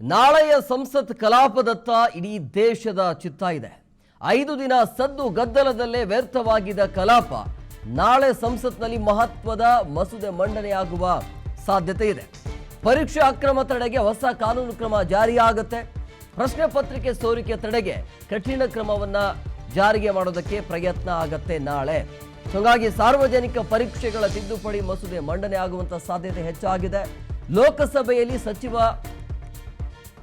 ನಾಳೆಯ ಸಂಸತ್ ಕಲಾಪದತ್ತ ಇಡೀ ದೇಶದ ಚಿತ್ತ ಇದೆ. 5 ದಿನ ಸದ್ದು ಗದ್ದಲದಲ್ಲೇ ವ್ಯರ್ಥವಾಗಿದ್ದ ಕಲಾಪ ನಾಳೆ ಸಂಸತ್ನಲ್ಲಿ ಮಹತ್ವದ ಮಸೂದೆ ಮಂಡನೆಯಾಗುವ ಸಾಧ್ಯತೆ ಇದೆ. ಪರೀಕ್ಷಾ ಅಕ್ರಮ ತಡೆಗೆ ಹೊಸ ಕಾನೂನು ಕ್ರಮ ಜಾರಿಯಾಗುತ್ತೆ. ಪ್ರಶ್ನೆ ಪತ್ರಿಕೆ ಸೋರಿಕೆ ತಡೆಗೆ ಕಠಿಣ ಕ್ರಮವನ್ನ ಜಾರಿಗೆ ಮಾಡೋದಕ್ಕೆ ಪ್ರಯತ್ನ ಆಗತ್ತೆ ನಾಳೆ. ಹಾಗಾಗಿ ಸಾರ್ವಜನಿಕ ಪರೀಕ್ಷೆಗಳ ತಿದ್ದುಪಡಿ ಮಸೂದೆ ಮಂಡನೆ ಆಗುವಂತ ಸಾಧ್ಯತೆ ಹೆಚ್ಚಾಗಿದೆ. ಲೋಕಸಭೆಯಲ್ಲಿ ಸಚಿವ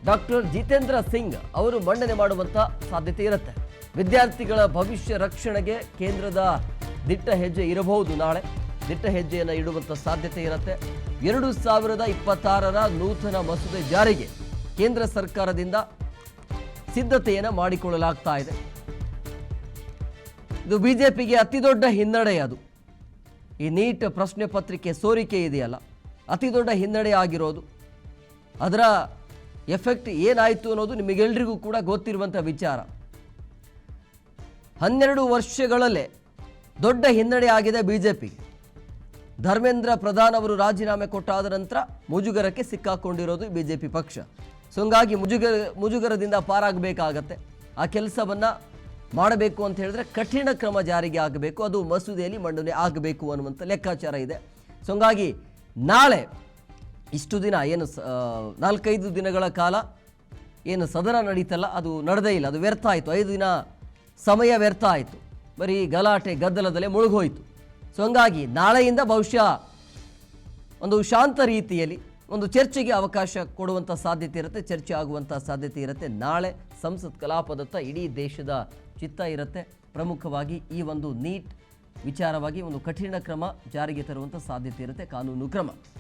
ಡಾಕ್ಟರ್ ಜಿತೇಂದ್ರ ಸಿಂಗ್ ಅವರು ಮಂಡನೆ ಮಾಡುವಂತ ಸಾಧ್ಯತೆ ಇರುತ್ತೆ. ವಿದ್ಯಾರ್ಥಿಗಳ ಭವಿಷ್ಯ ರಕ್ಷಣೆಗೆ ಕೇಂದ್ರದ ದಿಟ್ಟ ಹೆಜ್ಜೆ ಇರಬಹುದು. ನಾಳೆ ದಿಟ್ಟ ಹೆಜ್ಜೆಯನ್ನು ಇಡುವಂತ ಸಾಧ್ಯತೆ ಇರುತ್ತೆ. 2026ರ ನೂತನ ಮಸೂದೆ ಜಾರಿಗೆ ಕೇಂದ್ರ ಸರ್ಕಾರದಿಂದ ಸಿದ್ಧತೆಯನ್ನು ಮಾಡಿಕೊಳ್ಳಲಾಗ್ತಾ ಇದೆ. ಇದು ಬಿಜೆಪಿಗೆ ಅತಿ ದೊಡ್ಡ ಹಿನ್ನಡೆ. ಅದು ಈ ನೀಟ್ ಪ್ರಶ್ನೆ ಪತ್ರಿಕೆ ಸೋರಿಕೆ ಇದೆಯಲ್ಲ, ಅತಿ ದೊಡ್ಡ ಹಿನ್ನಡೆ ಆಗಿರೋದು. ಅದರ ಎಫೆಕ್ಟ್ ಏನಾಯಿತು ಅನ್ನೋದು ನಿಮಗೆಲ್ಲರಿಗೂ ಕೂಡ ಗೊತ್ತಿರುವಂಥ ವಿಚಾರ. 12 ವರ್ಷಗಳಲ್ಲೇ ದೊಡ್ಡ ಹಿನ್ನಡೆ ಆಗಿದೆ ಬಿಜೆಪಿಗೆ. ಧರ್ಮೇಂದ್ರ ಪ್ರಧಾನ್ ಅವರು ರಾಜೀನಾಮೆ ಕೊಟ್ಟಾದ ನಂತರ ಮುಜುಗರಕ್ಕೆ ಸಿಕ್ಕಾಕೊಂಡಿರೋದು ಬಿಜೆಪಿ ಪಕ್ಷ. ಸೊ ಹಂಗಾಗಿ ಮುಜುಗರದಿಂದ ಪಾರಾಗಬೇಕಾಗತ್ತೆ. ಆ ಕೆಲಸವನ್ನು ಮಾಡಬೇಕು ಅಂತ ಹೇಳಿದ್ರೆ ಕಠಿಣ ಕ್ರಮ ಜಾರಿಗೆ ಆಗಬೇಕು, ಅದು ಮಸೂದೆಯಲ್ಲಿ ಮಂಡನೆ ಆಗಬೇಕು ಅನ್ನುವಂಥ ಲೆಕ್ಕಾಚಾರ ಇದೆ. ಸೊ ಹಂಗಾಗಿ ನಾಳೆ ಇಷ್ಟು ದಿನ ಏನು 4-5 ದಿನಗಳ ಕಾಲ ಏನು ಸದನ ನಡೀತಲ್ಲ, ಅದು ನಡೆದೇ ಇಲ್ಲ, ಅದು ವ್ಯರ್ಥ ಆಯಿತು. 5 ದಿನ ಸಮಯ ವ್ಯರ್ಥ ಆಯಿತು, ಬರೀ ಗಲಾಟೆ ಗದ್ದಲದಲ್ಲೇ ಮುಳುಗೋಯಿತು. ಸೊ ಹಂಗಾಗಿ ನಾಳೆಯಿಂದ ಬಹುಶಃ ಒಂದು ಶಾಂತ ರೀತಿಯಲ್ಲಿ ಒಂದು ಚರ್ಚೆಗೆ ಅವಕಾಶ ಕೊಡುವಂಥ ಸಾಧ್ಯತೆ ಇರುತ್ತೆ, ಚರ್ಚೆ ಆಗುವಂಥ ಸಾಧ್ಯತೆ ಇರುತ್ತೆ. ನಾಳೆ ಸಂಸತ್ ಕಲಾಪದತ್ತ ಇಡೀ ದೇಶದ ಚಿತ್ತ ಇರುತ್ತೆ. ಪ್ರಮುಖವಾಗಿ ಈ ಒಂದು ನೀಟ್ ವಿಚಾರವಾಗಿ ಒಂದು ಕಠಿಣ ಕ್ರಮ ಜಾರಿಗೆ ತರುವಂಥ ಸಾಧ್ಯತೆ ಇರುತ್ತೆ, ಕಾನೂನು ಕ್ರಮ.